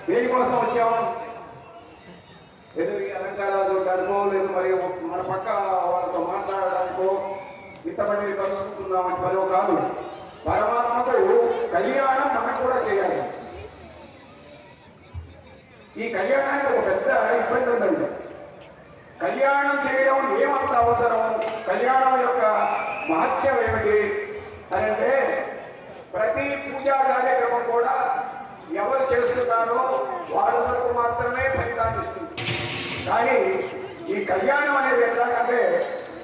దేనికోసం వచ్చాము? ఏదో ఈ అలంకారాలు చూడడానికో లేదు మరి మన పక్క వాళ్ళతో మాట్లాడడానికో ఇంతమందిని కలుసుకుంటున్నామని పదో కాదు. పరమాత్మకు కళ్యాణం మనం కూడా చేయాలి. ఈ కళ్యాణానికి ఒక పెద్ద ఇబ్బంది ఉందండి. కళ్యాణం చేయడం ఏమంత అవసరం, కళ్యాణం యొక్క మహత్యం ఏమిటి అని అంటే, ప్రతి పూజా కార్యక్రమం కూడా ఎవరు చేస్తున్నారో వాళ్ళ వరకు మాత్రమే ఫలితాన్నిస్తుంది. కానీ ఈ కళ్యాణం అనేది ఎట్లాగంటే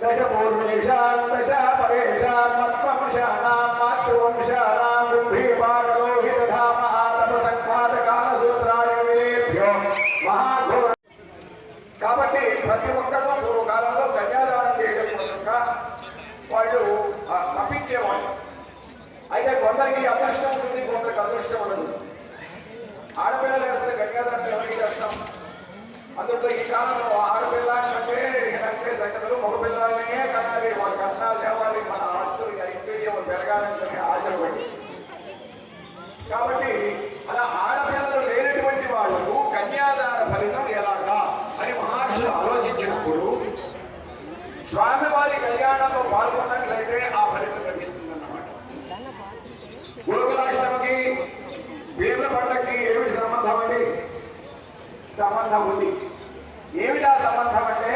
దశ పూర్వేషాం దశ పరేషాం మత్వంశానాం మాతృవంశానాం మహాఘోర. కాబట్టి ప్రతి ఒక్కరూ పూర్వకాలంలో కన్యాదానం చేయడం మూలంగా వాళ్ళు తప్పించేవాళ్ళు. అయితే కొందరికి అదృష్టం ఉంటుంది, కొందరికి అదృష్టం ఉండదు. ఆడపిల్లలు వేస్తే కన్యాదానం ఎవరికి చేస్తాం? అందులో ఈ కాలంలో ఆడపిల్ల అంటే సంగతులు మగపిల్లలనే కనాలి, వాళ్ళ కష్టాలు తేవాలి, మన ఆస్తులు ఐశ్వర్యం పెరగాలని ఆశలు పడి. కాబట్టి అలా ఆడపిల్లలు లేనటువంటి వాళ్ళకు కన్యాదాన ఫలితం ఎలాగా అని మహర్షులు ఆలోచించినప్పుడు స్వామివారి కళ్యాణంలో పాల్గొన్నట్లయితే ఆ ఫలితం లభిస్తుందన్నమాట. గురుకులాష్టమికి వీర్ల పండగకి ఏమిటి సంబంధం అండి? సంబంధం ఉంది. ఏమిటా సంబంధం అంటే,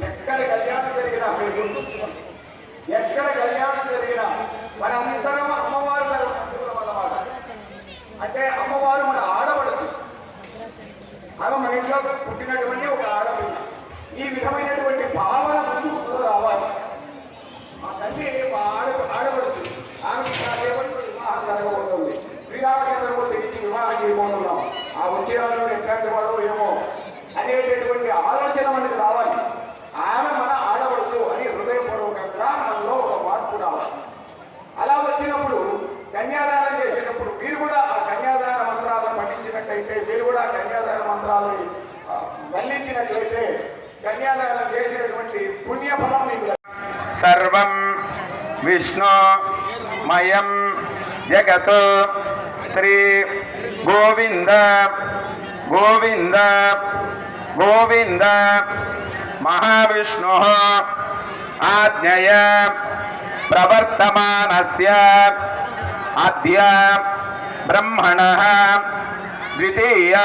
ఎక్కడ కళ్యాణం జరిగినా ఎక్కడ కళ్యాణం జరిగినా మనందరం అమ్మవారు అన్నమాట. అంటే అమ్మవారు మన ఆడపడచ్చు, ఆమె మన ఇంట్లో పుట్టినటువంటి ఒక ఆడపిల్ల. ఈ విధమైనటువంటి భావన ముందుకు రావాలి. మా తల్లి మా ఆడపడచ్చు, ఆమెకి వివాహం జరగబోతుంది, శ్రీరామచంద్రమూర్తి ఇచ్చి వివాహం చేయబోతున్నాం, ఆ వచ్చే వాళ్ళు ఎట్లాంటి వాడు ఏమో అనేటటువంటి ఆలోచన మనకి రావాలి. ఆమె మన ఆడపడచ్చు అని హృదయపూర్వకంగా మనలో ఒక మార్పు రావాలి. అలా వచ్చినప్పుడు కన్యాదానం చేసేటప్పుడు మీరు కూడా ఆ కన్యాదాన మంత్రాలను పఠించినట్లయితే, మీరు కూడా కన్యాదాన మంత్రాలని వల్లించినట్లయితే కన్యాదానం చేసినటువంటి పుణ్యఫలం మీకు. సర్వం విష్ణు మయం జగత్ శ్రీ గోవింద గోవింద గోవింద మహావిష్ణు ఆజ్ఞయ ప్రవర్తమానస్య అద్య బ్రహ్మణః ద్వితీయ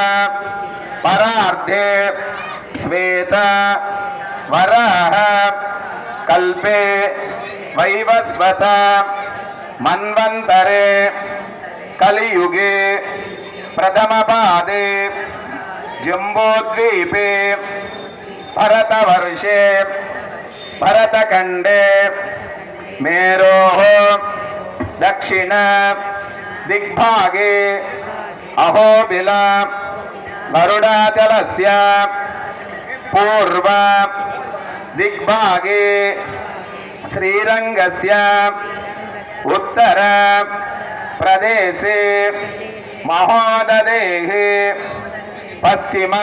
పరార్ధే శ్వేత వరాహ కల్పే వైవస్వత మన్వంతరే కలియుగే ప్రథమపాదే జంబోద్వీపే భరతవర్షే భరతఖండే మేరోః దక్షిణ దిగ్భాగే అహోబిల గరుడాచలస్య పూర్వ దిగ్భాగే శ్రీరంగస్య ఉత్తర ప్రదేశే మహోదదేహే పశ్చిమ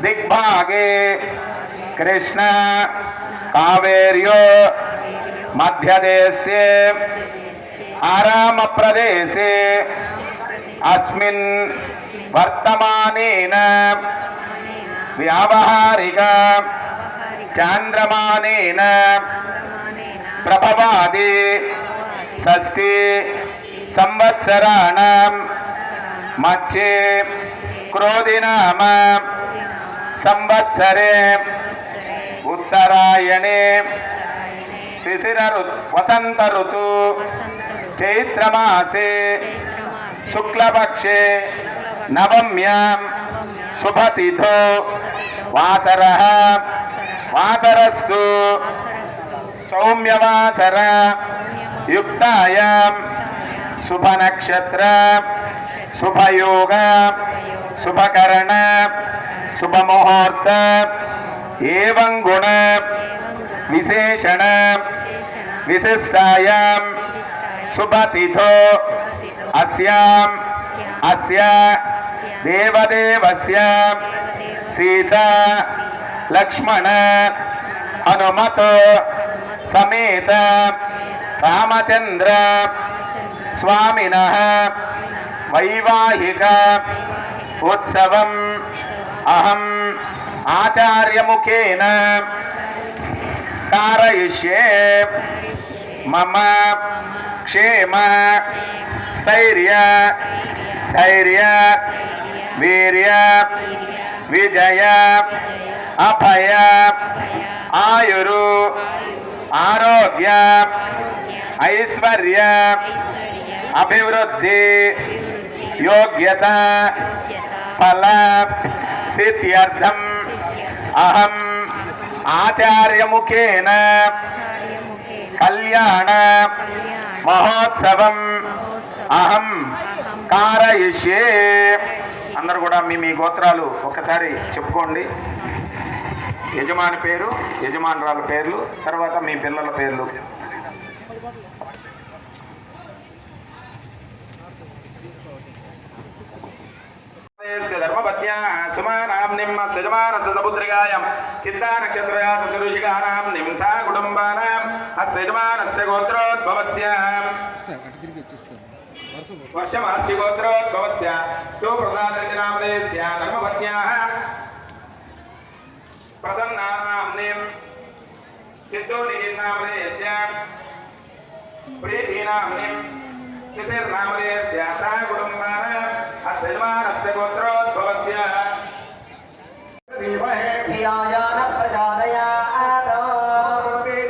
దిగ్భాగే కృష్ణ కావేర్యో మధ్యదేశే ఆరామ ప్రదేశే అస్మిన్ వర్తమానేన వ్యావహారిక చాంద్రమానేన ప్రభవాది షష్ఠి సంవత్సరాణం మధ్యే క్రోధినామ సంవత్సరే ఉత్తరాయణే శిశిర వసంత ఋతు చైత్రమాసే శుక్లపక్షే నవమ్యాం శుభతిథో వాసరః వాసరస్తు సౌమ్యవాసర యుక్తాయాం శుభనక్షత్ర శుభయోగ శుభకరణ శుభముహూర్త ఏవం గుణ విశేషణ విశిష్టాయాం శుభతిథో అస్యాం అస్య దేవదేవస్య సీతా లక్ష్మణ హనుమత్ సమేత రామచంద్ర స్వామినః వైవాహిక ఉత్సవం అహం ఆచార్యముఖేన कारयिष्ये मम क्षेम स्थैर्य धैर्य वीर्य विजय अभय आयुरु आरोग्य ऐश्वर्य अभिवृद्धि योग्यता फल सिद्ध्यर्थम अहम आचार्यमुखेन कल्याण महोत्सవం అహం కారయిష్యే. అందరూ కూడా మీ గోత్రాలు ఒక్కసారి చెప్పుకోండి. యజమాని పేరు, యజమానురాల పేర్లు, తర్వాత మీ పిల్లల పేర్లు. ధర్మపత్యా సుమానాంనిం యజమానస్య చిత్తా నక్షత్రయాత సురుషికానాం నింసా కుటుంబానాం యజమానస్య గోత్రోద్భవస్య వర్షమహర్షి గోత్రోద్భవస్య సుప్రసాదనామదేస్య ధర్మపత్యా ప్రసన్నానాంనిం సిద్ధోనినామదేస్య ప్రీతినాంనిం చితిర్నామదేస్య సా కుటుంబానాం యజమానస్య గోత్రోద్భవస్య ధియాయ ప్రచోదయాత్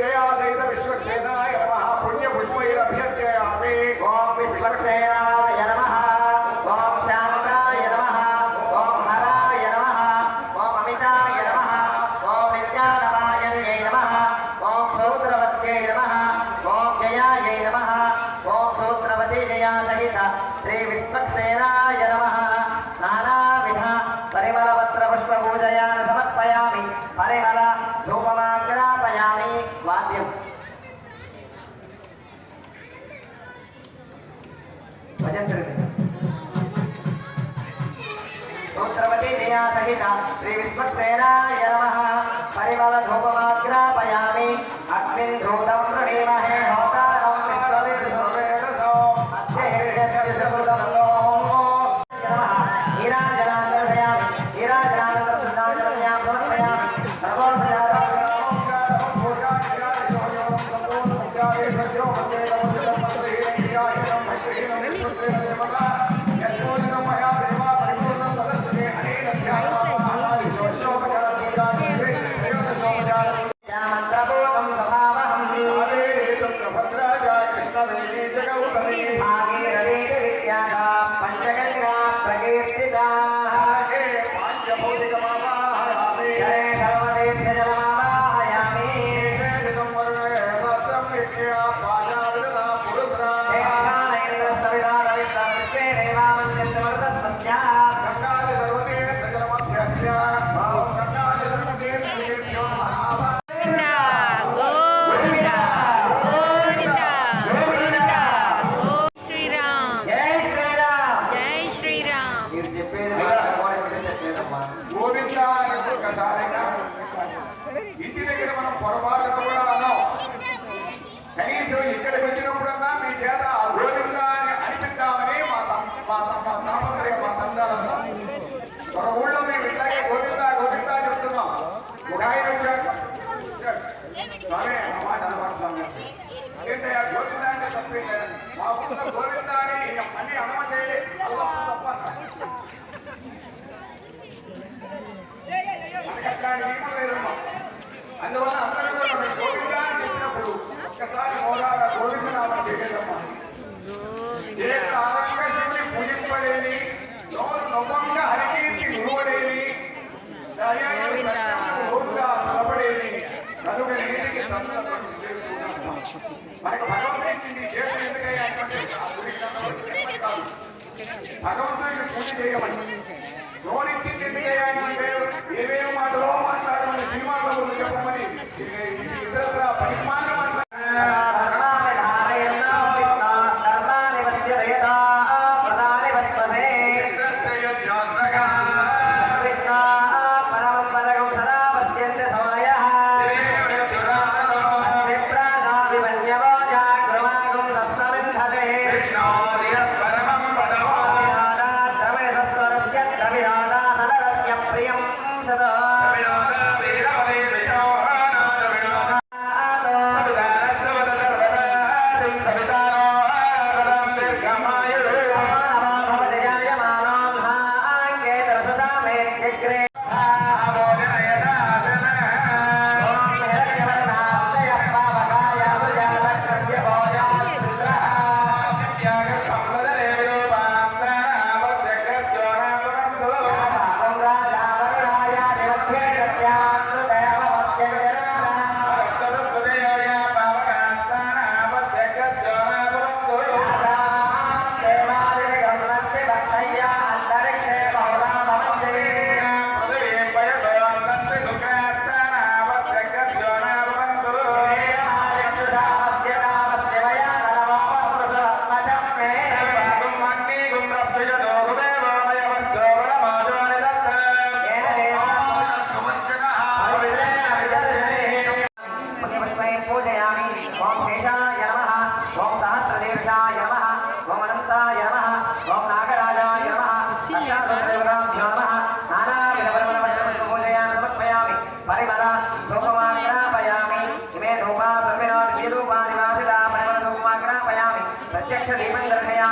జయాదైత విశ్వక్షేత్రాయ నమః పుణ్యపుష్పైరభ్యర్చయామి. ఓం విశ్వక్సేనాయ నమః ఓం శాంతాయ నమః ఓం హరాయ నమః ఓం అమితాయ నమః ఓం విద్యానవాయన్యై నమః ఓం సూత్రవత్యై నమః ఓం జయాయై నమః ఓం సూత్రవతి జయా సహిత శ్రీ విశ్వక్సేనాయ నమః. నానావిధ పరిమళపత్ర పుష్పపూజయాన్ని సమర్పయామి. పరిమళ ధూపమాగ్రాపయామి. వాద్యం సూత్రవతి జయా సహిత శ్రీ విశ్వక్సేనాయ నమః. పరిమళ ధూపమాగ్రాపయామి. అగ్నిం ధూతం ప్రణీమహే హోతారం విశ్వవేదసో అధ్యయస్య సుకృతం నీరాజనాందర్శయామి. నీరాజనాందర్శయామి సమర్పయామి. మంత్రభూతం సభావహం భాగీరథీ విద్యాః పంచగంగా ప్రకీర్తితా జయ సర్వదేభ్య జలమావాహయామి. దేవాలయేంద్ర సవిధాన విశ్వే దేవామంత్రమృతస్య గోవిందా గోవిందా గోవిందా గో శ్రీరామ్ జై శ్రీరామ్. జై శ్రీరామ్. మీరు చెప్పేది చెప్పలేదమ్మా. గోవిందా అని ఒక్కసారిగా ఇంటి దగ్గర మనం పొరపాటున కూడా అన్నాం. కనీసం ఇక్కడికి వచ్చినప్పుడన్నా మీ చేత ఆ గోవిందా అని అనిపిద్దామని మా తాపత్రయం, మా సంతానం. ఒక ఊళ్ళో మేము ఇట్లాగే గోవిందా గోవిందా చెప్తున్నాం. ఒక ఆయన వచ్చాడు, స్వామి ఆ మాట అనబడుతున్నాం. ఏంటయ్యా గోవిందా అంటే తప్పేంటే మా ఊళ్ళో గోవిందా అని అన్ని అనమంటే అల్లా తప్ప మనకి అట్లాంటి నియమం లేదమ్మా. అందువల్ల అందరూ కూడా మేము గోవిందా అని చెప్పినప్పుడు ఒక్కసారి మోదాగా గోవిందనామం చేయలేదమ్మా. చేత ఆనందంగా పూజింపడేది, నోరు నవ్వంగా హరికీర్తి గురువడేది, ఓటుగా నిలబడేది, కనుక నీటికి మనకు భగవంతుడి చేతులు ఎందుకయ్యా అంటే భగవంతుడిని పూజ చేయమని. నోరిచ్చింది ఎందుకయ్యా అంటే ఏమేమి మాటలో మాట్లాడమని, సినిమాలో చెప్పమని, ఇతర పరిమాణం Krishna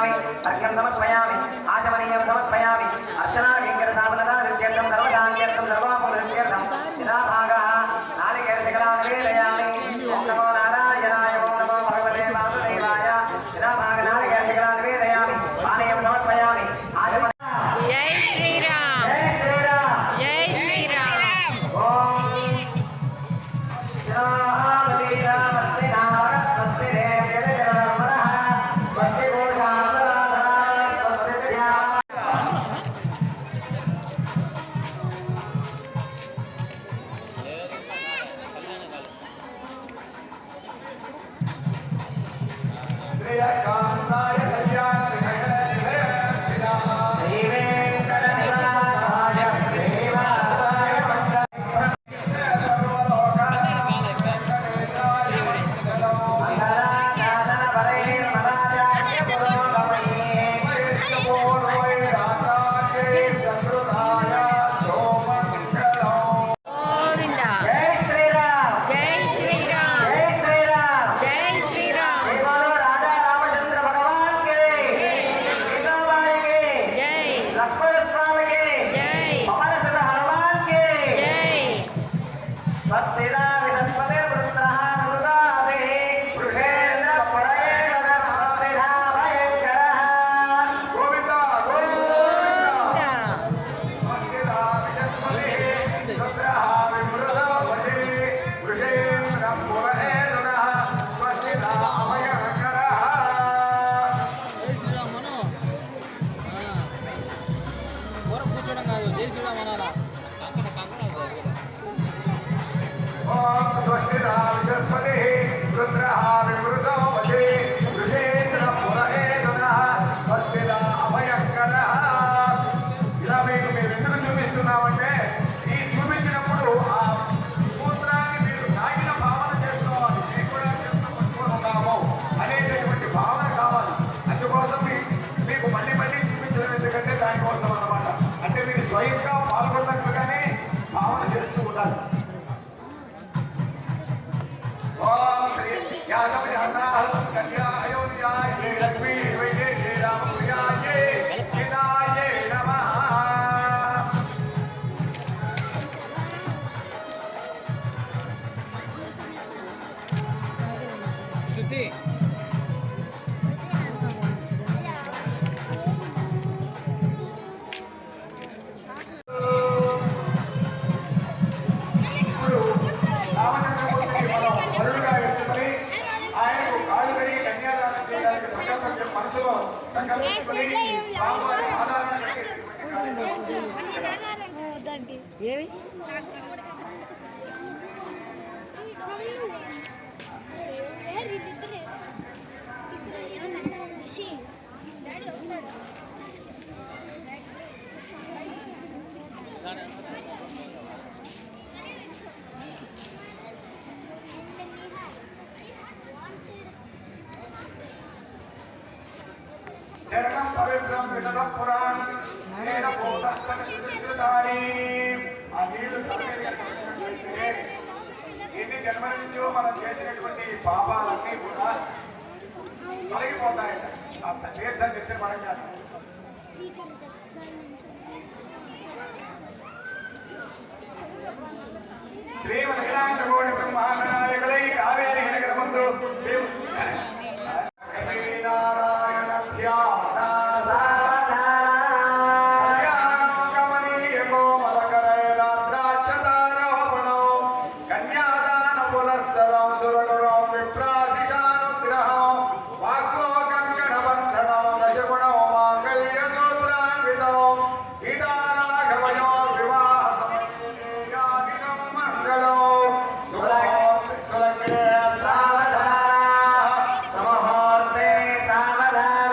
సమర్పయామి అర్ఘ్యం సమర్పయామి ఆచమనీయం సమర్పయామి అర్చనా లింగర సామలదా నిత్యర్థం సర్వదాన్యర్థం సర్వాపురుషేర్థం శిలాభాగः నాలికేర శిఖరాన్ వేదయామి ఓం నమో నారాయణాయ ఓం నమో భగవతే వాసుదేవాయ శిలాభాగ నాలికేర శిఖరాన్ వేదయామి పానీయం సమర్పయామి ఆచమన జై శ్రీరామ్ జై శ్రీరామ్ జై శ్రీరామ్ ఓం శ్రీరామతి రామస్తి నామస్తి దేవ్యదేవరమణః స్వస్తి భూషామరాధనా స్వస్తి ధ్యా శ్రీకాంతాయ కళ్యాణ గోవింద జై శ్రీరామ్ జై శ్రీరామ్ జై శ్రీరామ్ జై శ్రీరామ్ దేవాలో రాజా రామచంద్ర భగవాన్ కి సీతాబాయి కి జై లక్ష్మణ స్వామి కి జై పవన సుత హనుమాన్ కి జై స్వస్తిరా వినస్పతే వృత్రః మృగాదే వృషేంద్ర పరయేణ స్వస్తిరా భయంకరః గోవింద గోవింద జై శ్రీరామ్ అను కూర కూర్చోడం కాదు జై శ్రీరామ్ అనాలా ఇలా మీకు మేము ఎందుకు చూపిస్తున్నామంటే ఈ చూపించినప్పుడు ఆ సూత్రాన్ని మీరు తాగిన భావన చేసుకోవాలి మేము కూడా చేస్తున్నాము అనేటటువంటి భావన కావాలి అందుకోసం మీకు మళ్ళీ మళ్ళీ చూపించడం ఎందుకంటే దానికోసం అన్నమాట అంటే మీరు స్వయంగా పాల్గొన్నట్లుగానే భావన చేస్తూ ఉండాలి ఓం శ్రీ యాదవ కన్యా అయోధ్యాయ లక్ష్మీ వైదే రామప్రియాయ సీతాయ నమః శృతి ఇప్పుడు రామచంద్రమూర్తిని మనం వరుడుగా ఎత్తుకొని ఆయనకు కాలు కడిగి కన్యాదానం చేయడానికి సంకల్పం మనసులో సంకల్పించుకొని స్వామివారి ఆధారణ ఏవి జననం పవిత్రం వినడం పురాణం నేన భూతస్థాని ఆ నీళ్లు తాగేటటువంటి ఎన్ని జన్మల నుంచో మనం చేసినటువంటి ఈ పాపాలన్నీ కూడా తొలగిపోతాయట ఆ తీర్థం తెచ్చిన పడంగానే శ్రీ మహిళాంగోడి బ్రహ్మానాయకులై కావేరి నగర ముందు నారాయణ ధ్యాన కన్యాదాన పురస్సరం సురగురం విప్రాధిశానుగ్రహం వాగ్లో కంకణ బంధనం దశగుణం మాంగళ్య సూత్రాన్వితం సీతారాఘవయో వివాహ మంగళం సులగ్నే సావధాన సమహోర్తే సావధాన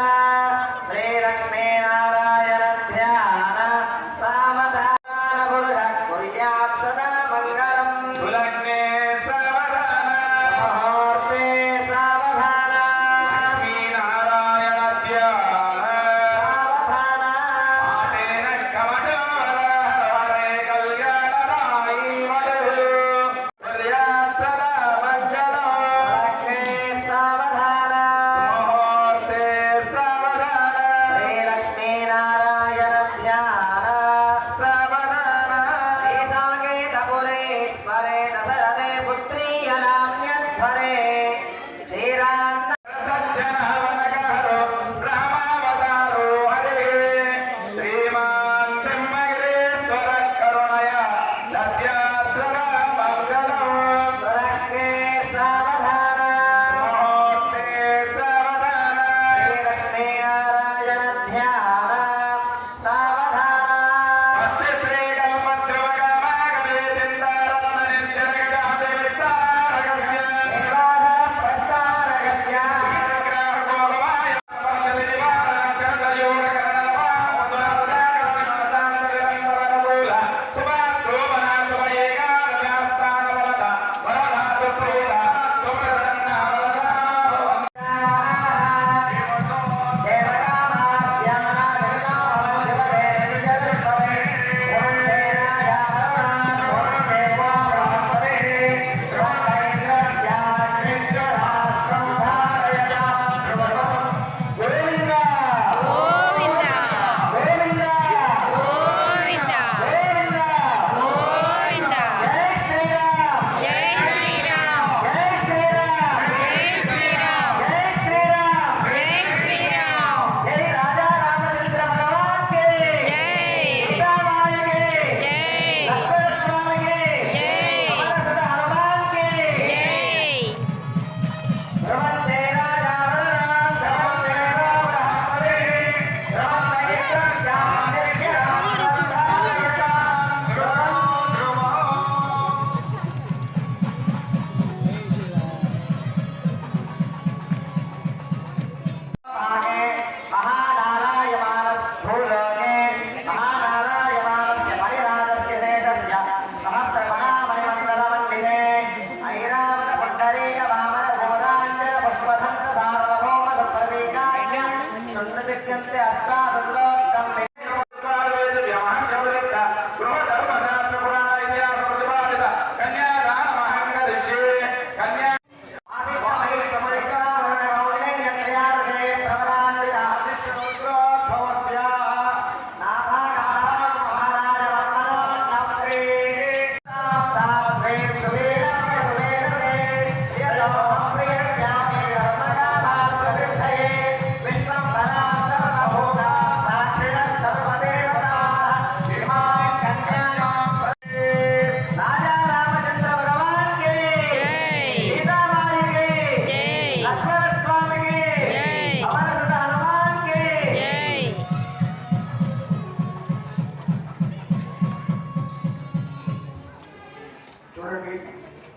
చూడండి,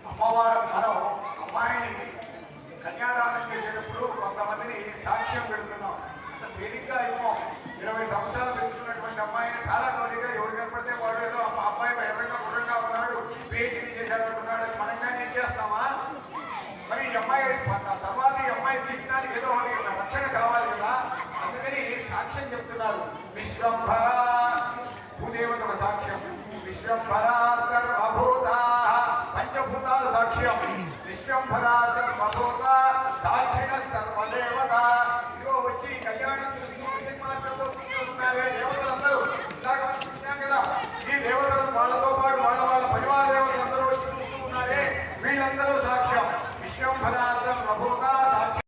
అమ్మవారు మనం అమ్మాయిని కన్యాదానం చేసేటప్పుడు కొంతమందిని సాక్ష్యం పెడుతున్నాం. అంత తేలిగ్గా ఏమో 20 సంవత్సరాలు పెంచుకున్నటువంటి అమ్మాయిని చాలా రోజుగా ఎవరు కనపడితే వాడు ఏదో ఆ అబ్బాయి ఎవరైనా గుర్రంగా ఉన్నాడు, పేజీని చేశాడున్నాడు, మనంగా ఏం చేస్తామా? మరి ఈ అమ్మాయి తర్వాత ఈ అమ్మాయి జీవితానికి ఏదో రక్షణ కావాలి కదా, అందుకని సాక్ష్యం చెప్తున్నారు. విశ్వంభర భూదేవతల సాక్ష్యం, విశ్వంభర సర్వభూత పంచభూతాలు సాక్ష్యం, విశ్వంభరా సర్వభూత సాక్షిణ సర్వదేవత. ఇదిగో వచ్చి కళ్యాణం దేవతలందరూ ఇలాగ చూసాం కదా, ఈ దేవతలు వాళ్ళతో పాటు వాళ్ళ పరివార దేవతలందరూ వచ్చి చూస్తూ ఉన్నారే, వీళ్ళందరూ సాక్ష్యం. విశ్వంభరా సర్వభూత సాక్ష్యం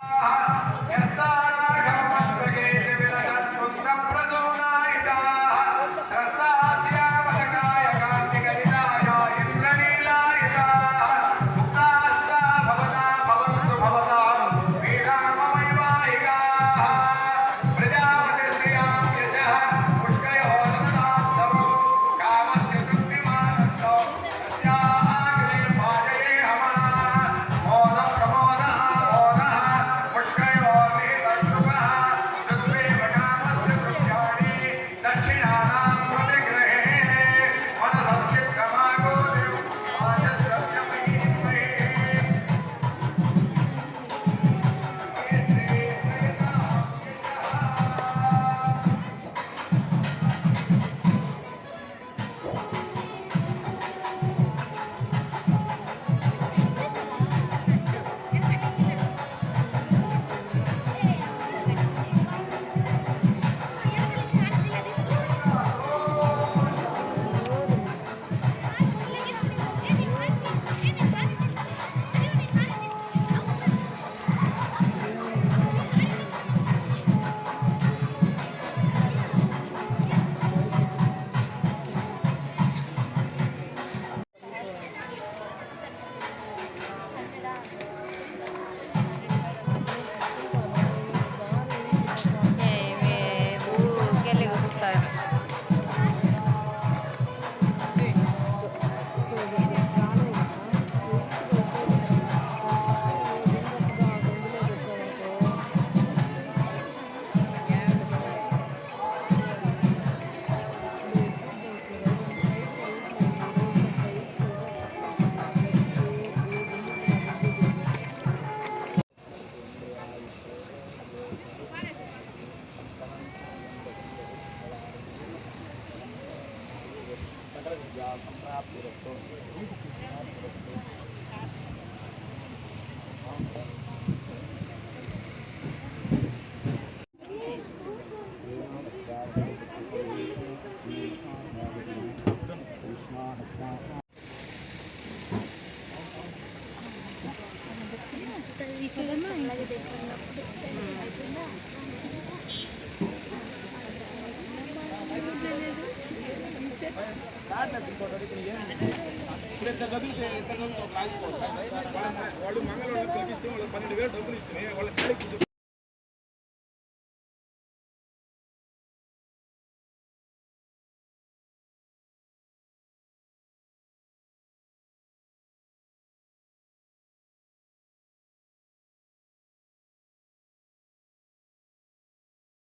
వాళ్ళు మంగళవారం కల్పిస్తే వాళ్ళు 12,000 డబ్బులు ఇస్తే వాళ్ళ